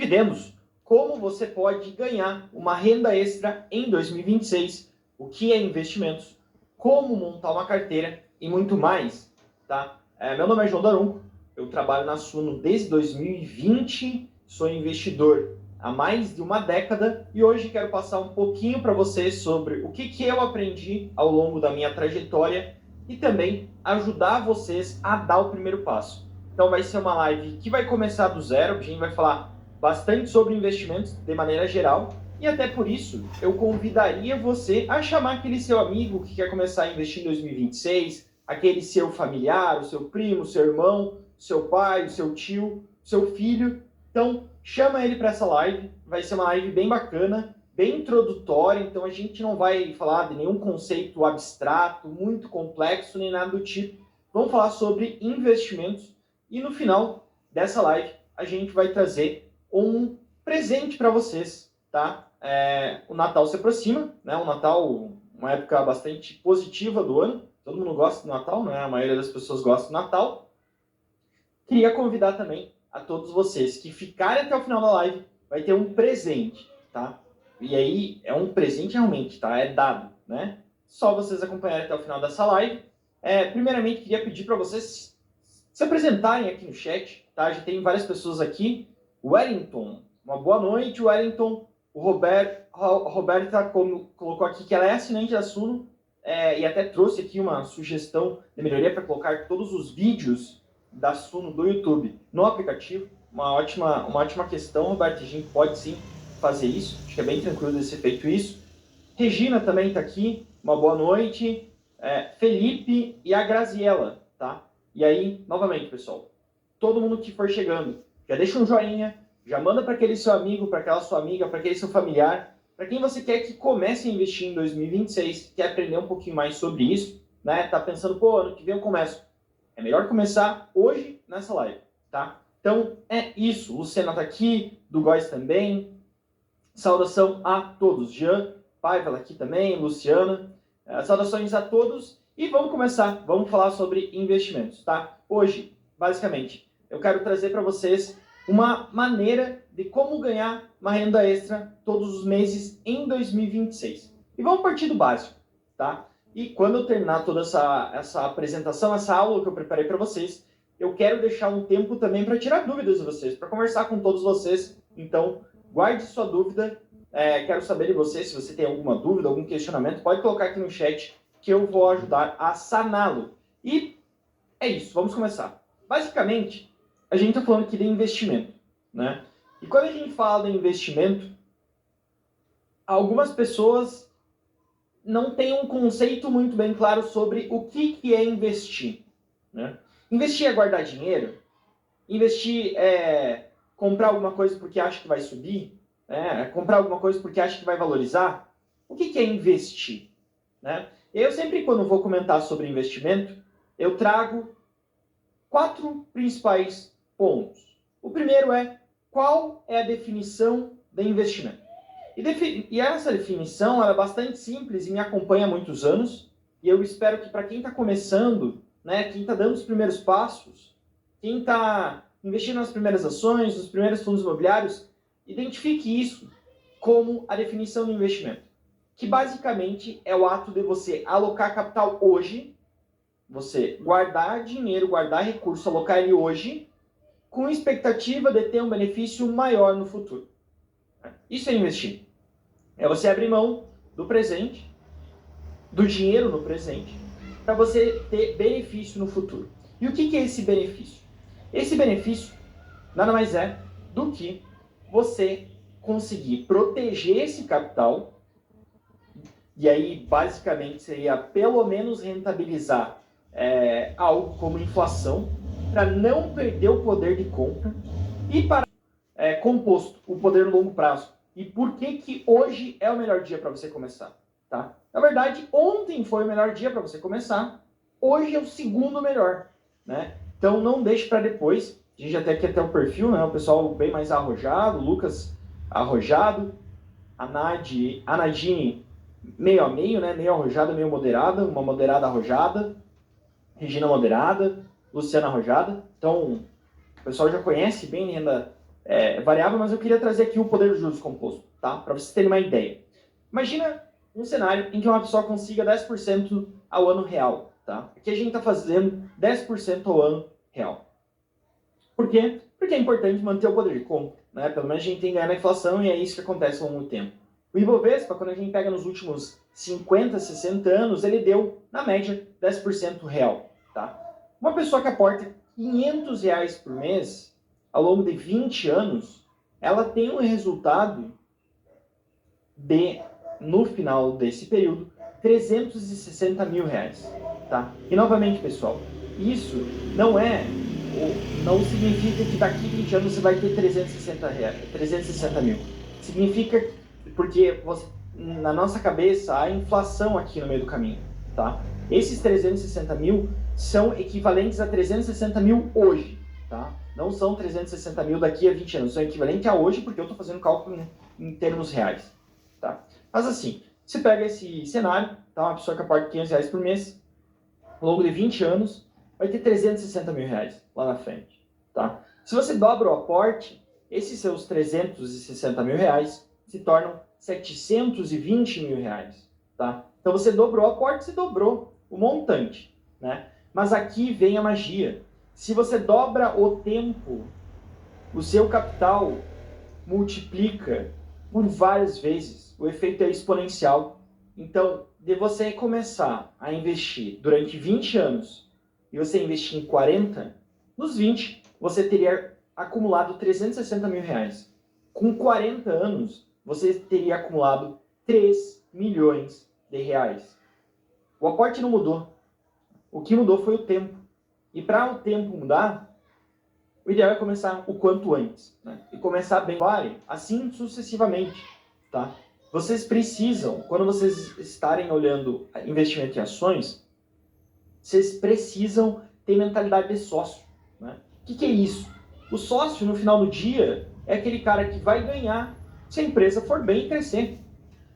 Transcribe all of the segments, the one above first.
Vemos como você pode ganhar uma renda extra em 2026, o que é investimentos, como montar uma carteira e muito mais, tá? Meu nome é João Daronco, eu trabalho na Suno desde 2020, sou investidor há mais de uma década e hoje quero passar um pouquinho para vocês sobre o que eu aprendi ao longo da minha trajetória e também ajudar vocês a dar o primeiro passo. Então vai ser uma live que vai começar do zero, a gente vai falar bastante sobre investimentos de maneira geral, e até por isso eu convidaria você a chamar aquele seu amigo que quer começar a investir em 2026, aquele seu familiar, o seu primo, o seu irmão, o seu pai, o seu tio, o seu filho. Então chama ele para essa live, vai ser uma live bem bacana, bem introdutória, então a gente não vai falar de nenhum conceito abstrato, muito complexo, nem nada do tipo. Vamos falar sobre investimentos e no final dessa live a gente vai trazer um presente para vocês, tá? O Natal se aproxima, né? O Natal, uma época bastante positiva do ano. Todo mundo gosta do Natal, né? A maioria das pessoas gosta do Natal. Queria convidar também a todos vocês que ficarem até o final da live, vai ter um presente, tá? E aí, é um presente realmente, tá? É dado, né? Só vocês acompanharem até o final dessa live. Primeiramente, queria pedir para vocês se apresentarem aqui no chat, tá? Já tem várias pessoas aqui. Wellington, uma boa noite, Wellington. O Roberta colocou aqui que ela é assinante da Suno e até trouxe aqui uma sugestão de melhoria para colocar todos os vídeos da Suno do YouTube no aplicativo. Uma ótima questão, Roberta. A gente pode sim fazer isso. Acho que é bem tranquilo de ser feito isso. Regina também está aqui. Uma boa noite. Felipe e a Graziella, tá? E aí, novamente, pessoal, todo mundo que for chegando, já deixa um joinha, já manda para aquele seu amigo, para aquela sua amiga, para aquele seu familiar, para quem você quer que comece a investir em 2026, quer aprender um pouquinho mais sobre isso, né? Tá pensando, pô, ano que vem eu começo. É melhor começar hoje nessa live, tá? Então, é isso. Luciana tá aqui, do Góis também. Saudação a todos. Jean Paiva aqui também, Luciana. Saudações a todos. E vamos começar. Vamos falar sobre investimentos, tá? Hoje, basicamente, eu quero trazer para vocês uma maneira de como ganhar uma renda extra todos os meses em 2026. E vamos partir do básico, tá? E quando eu terminar toda essa apresentação, essa aula que eu preparei para vocês, eu quero deixar um tempo também para tirar dúvidas de vocês, para conversar com todos vocês. Então, guarde sua dúvida. Quero saber de você, se você tem alguma dúvida, algum questionamento, pode colocar aqui no chat que eu vou ajudar a saná-lo. E é isso, vamos começar. Basicamente, a gente está falando aqui de investimento, né? E quando a gente fala de investimento, algumas pessoas não têm um conceito muito bem claro sobre o que é investir, né? Investir é guardar dinheiro? Investir é comprar alguma coisa porque acha que vai subir? Comprar alguma coisa porque acha que vai valorizar? O que é investir, né? Eu sempre, quando vou comentar sobre investimento, eu trago 4 principais pontos. O primeiro é qual é a definição de investimento. E essa definição ela é bastante simples e me acompanha há muitos anos. E eu espero que para quem está começando, né, quem está dando os primeiros passos, quem está investindo nas primeiras ações, nos primeiros fundos imobiliários, identifique isso como a definição do investimento. Que basicamente é o ato de você alocar capital hoje, você guardar dinheiro, guardar recurso, alocar ele hoje, com expectativa de ter um benefício maior no futuro. Isso é investir. É você abrir mão do presente, do dinheiro no presente, para você ter benefício no futuro. E o que é esse benefício? Esse benefício nada mais é do que você conseguir proteger esse capital, e aí basicamente seria pelo menos rentabilizar algo como inflação, para não perder o poder de compra, e para composto, o poder no longo prazo. E por que hoje é o melhor dia para você começar? Tá? Na verdade, ontem foi o melhor dia para você começar, hoje é o segundo melhor, né? Então não deixe para depois. A gente já tem aqui até o perfil, né? O pessoal bem mais arrojado, o Lucas arrojado, a Nadine meio a meio, né? Meio arrojada, meio moderada, uma moderada arrojada, Regina moderada, Luciana arrojada. Então, o pessoal já conhece bem renda variável, mas eu queria trazer aqui o poder dos juros composto, tá? Para vocês terem uma ideia. Imagina um cenário em que uma pessoa consiga 10% ao ano real, tá? Aqui a gente está fazendo 10% ao ano real. Por quê? Porque é importante manter o poder de compra, né? Pelo menos a gente tem que ganhar na inflação e é isso que acontece ao longo do tempo. O Ibovespa, quando a gente pega nos últimos 50, 60 anos, ele deu, na média, 10% real, tá? Uma pessoa que aporta R$ 500 por mês, ao longo de 20 anos, ela tem um resultado de, no final desse período, R$ 360 mil, tá? E novamente, pessoal, isso não significa que daqui a 20 anos você vai ter 360 mil. Significa porque na nossa cabeça há inflação aqui no meio do caminho, tá? Esses 360 mil são equivalentes a 360 mil hoje, tá? Não são 360 mil daqui a 20 anos, são equivalentes a hoje porque eu estou fazendo cálculo em termos reais, tá? Mas assim, você pega esse cenário, tá? Uma pessoa que aporta R$ 500 por mês, ao longo de 20 anos, vai ter 360 mil reais lá na frente, tá? Se você dobra o aporte, esses seus 360 mil reais se tornam 720 mil reais, tá? Então você dobrou o aporte, você dobrou o montante, né? Mas aqui vem a magia. Se você dobra o tempo, o seu capital multiplica por várias vezes. O efeito é exponencial. Então, de você começar a investir durante 20 anos e você investir em 40, nos 20 você teria acumulado 360 mil reais. Com 40 anos, você teria acumulado 3 milhões de reais. O aporte não mudou. O que mudou foi o tempo. E para o tempo mudar, o ideal é começar o quanto antes, né? E começar bem, assim sucessivamente, tá? Vocês precisam, quando vocês estarem olhando investimento em ações, vocês precisam ter mentalidade de sócio, né? O que é isso? O sócio, no final do dia, é aquele cara que vai ganhar se a empresa for bem e crescer.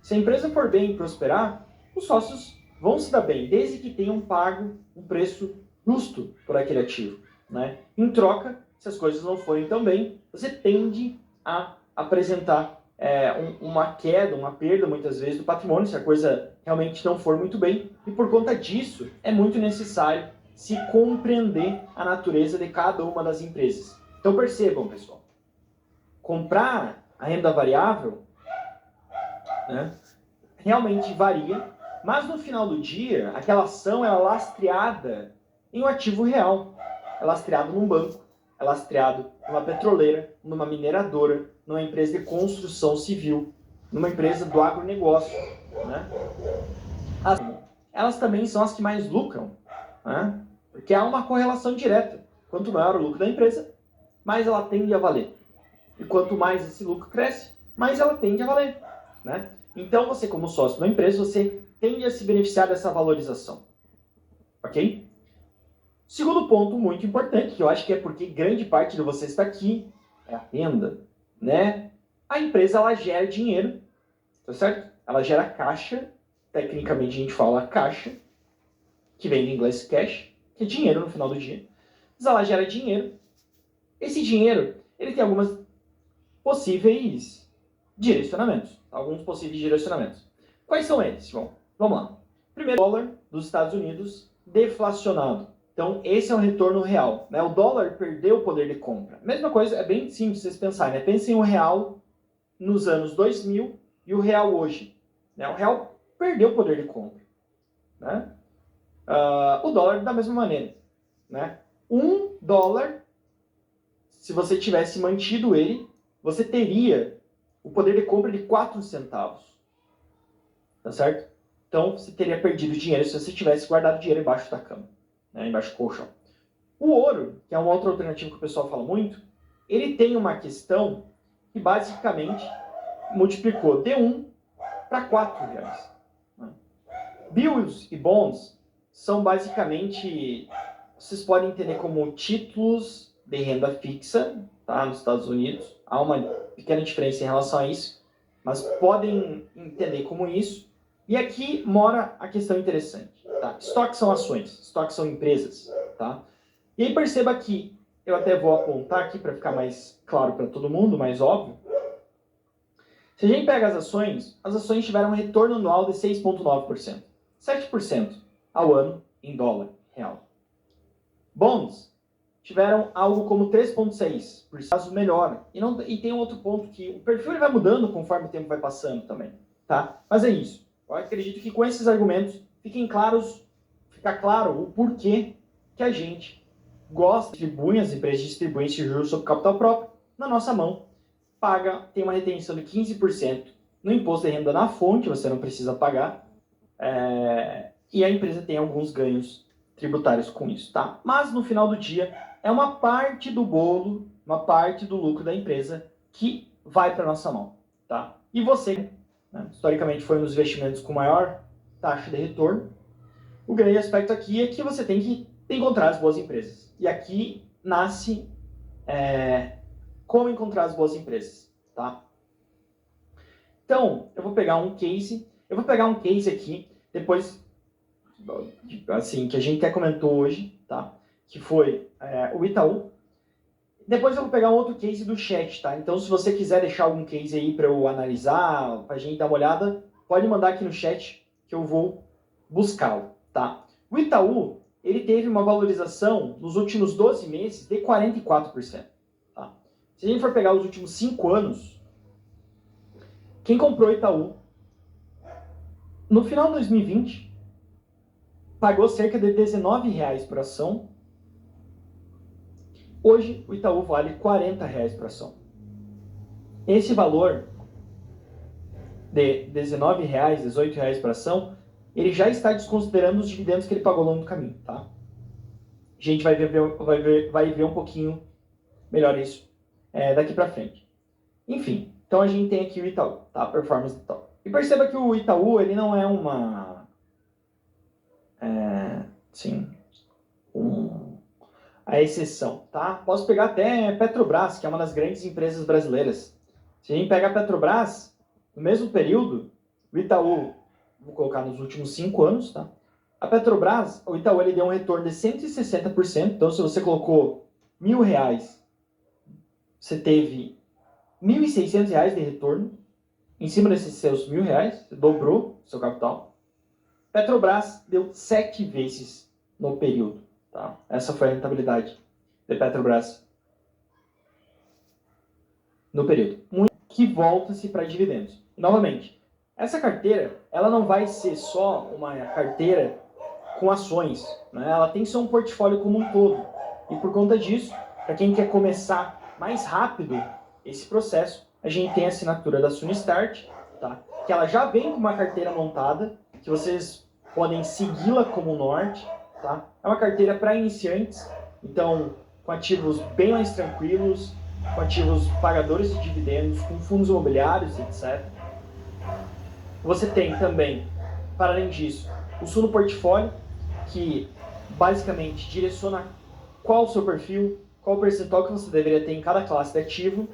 Se a empresa for bem e prosperar, os sócios vão se dar bem, desde que tenham pago um preço justo por aquele ativo, né? Em troca, se as coisas não forem tão bem, você tende a apresentar uma queda, uma perda, muitas vezes, do patrimônio, se a coisa realmente não for muito bem. E por conta disso, é muito necessário se compreender a natureza de cada uma das empresas. Então percebam, pessoal, comprar a renda variável, né, realmente varia, mas no final do dia, aquela ação é lastreada em um ativo real, é lastreado num banco, é lastreado numa petroleira, numa mineradora, numa empresa de construção civil, numa empresa do agronegócio, né? Elas também são as que mais lucram, né? Porque há uma correlação direta. Quanto maior o lucro da empresa, mais ela tende a valer. E quanto mais esse lucro cresce, mais ela tende a valer, né? Então, você como sócio da empresa, você tende a se beneficiar dessa valorização, ok? Segundo ponto muito importante, que eu acho que é porque grande parte de vocês está aqui, é a renda, né? A empresa, ela gera dinheiro, tá certo? Ela gera caixa, tecnicamente a gente fala caixa, que vem do inglês cash, que é dinheiro no final do dia. Mas ela gera dinheiro. Esse dinheiro, ele tem algumas possíveis direcionamentos, alguns possíveis direcionamentos. Quais são eles? Bom, vamos lá. Primeiro, o dólar dos Estados Unidos deflacionado. Então, esse é o retorno real, né? O dólar perdeu o poder de compra. Mesma coisa, é bem simples vocês pensarem, né? Pensem o real nos anos 2000 e o real hoje, né? O real perdeu o poder de compra, né? O dólar da mesma maneira, né? $1, se você tivesse mantido ele, você teria o poder de compra de 4 centavos, tá certo? Então, você teria perdido dinheiro se você tivesse guardado dinheiro embaixo da cama, né? Embaixo do colchão. O ouro, que é uma outra alternativa que o pessoal fala muito, ele tem uma questão que basicamente multiplicou de 1 para 4 reais. Bills e bonds são basicamente, vocês podem entender como títulos de renda fixa, tá, nos Estados Unidos. Há uma pequena diferença em relação a isso, mas podem entender como isso. E aqui mora a questão interessante, tá? Estoques são ações, estoques são empresas, tá? E aí perceba que eu até vou apontar aqui para ficar mais claro para todo mundo, mais óbvio. Se a gente pega as ações tiveram um retorno anual de 6,9%. 7% ao ano em dólar real. Bonds tiveram algo como 3,6%, caso melhor. E tem um outro ponto que o perfil ele vai mudando conforme o tempo vai passando também. Tá? Mas é isso. Eu acredito que com esses argumentos fica claro o porquê que a gente gosta, distribui, as empresas distribuem esse juros sobre capital próprio na nossa mão, tem uma retenção de 15% no imposto de renda na fonte, você não precisa pagar, e a empresa tem alguns ganhos tributários com isso, tá? Mas no final do dia é uma parte do bolo, uma parte do lucro da empresa que vai para nossa mão, tá? E você, né, historicamente foi um dos investimentos com maior taxa de retorno. O grande aspecto aqui é que você tem que encontrar as boas empresas. E aqui nasce como encontrar as boas empresas, tá? Então, eu vou pegar um case aqui, depois, assim, que a gente até comentou hoje, tá? Que foi o Itaú. Depois eu vou pegar um outro case do chat, tá? Então, se você quiser deixar algum case aí para eu analisar, para a gente dar uma olhada, pode mandar aqui no chat que eu vou buscá-lo, tá? O Itaú, ele teve uma valorização nos últimos 12 meses de 44%. Tá? Se a gente for pegar os últimos 5 anos, quem comprou o Itaú, no final de 2020, pagou cerca de R$19 por ação. Hoje, o Itaú vale R$40 por ação. Esse valor de R$19, R$18 por ação, ele já está desconsiderando os dividendos que ele pagou ao longo do caminho, tá? A gente vai ver um pouquinho melhor isso daqui para frente. Enfim, então a gente tem aqui o Itaú, tá? A performance do Itaú. E perceba que o Itaú, ele não é a exceção, tá? Posso pegar até Petrobras, que é uma das grandes empresas brasileiras. Se a gente pegar a Petrobras, no mesmo período, o Itaú, vou colocar nos últimos 5 anos, tá? A Petrobras, o Itaú, ele deu um retorno de 160%. Então, se você colocou R$1.000, você teve R$1.600 de retorno em cima desses seus R$1.000, você dobrou seu capital. Petrobras deu 7 vezes no período, tá? Essa foi a rentabilidade de Petrobras no período. Muito que volta-se para dividendos. E, novamente, essa carteira, ela não vai ser só uma carteira com ações, né? Ela tem que ser um portfólio como um todo. E por conta disso, para quem quer começar mais rápido esse processo, a gente tem a assinatura da Sunistart, tá? Que ela já vem com uma carteira montada, que vocês podem segui-la como norte, tá? É uma carteira para iniciantes, então com ativos bem mais tranquilos, com ativos pagadores de dividendos, com fundos imobiliários, etc. Você tem também, para além disso, o Suno Portfólio, que basicamente direciona qual o seu perfil, qual o percentual que você deveria ter em cada classe de ativo,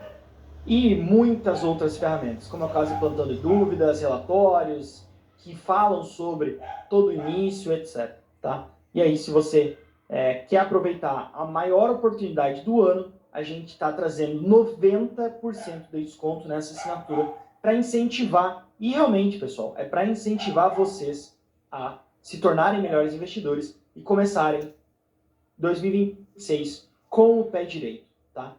e muitas outras ferramentas, como é o caso de plantão de dúvidas, relatórios, que falam sobre todo o início, etc. Tá? E aí, se você quer aproveitar a maior oportunidade do ano, a gente está trazendo 90% de desconto nessa assinatura para incentivar, e realmente, pessoal, é para incentivar vocês a se tornarem melhores investidores e começarem 2026 com o pé direito, tá?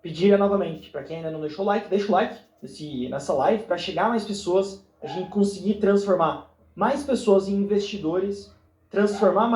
Pedir novamente, para quem ainda não deixou o like, deixa o like nessa live para chegar a mais pessoas, a gente conseguir transformar mais pessoas em investidores, transformar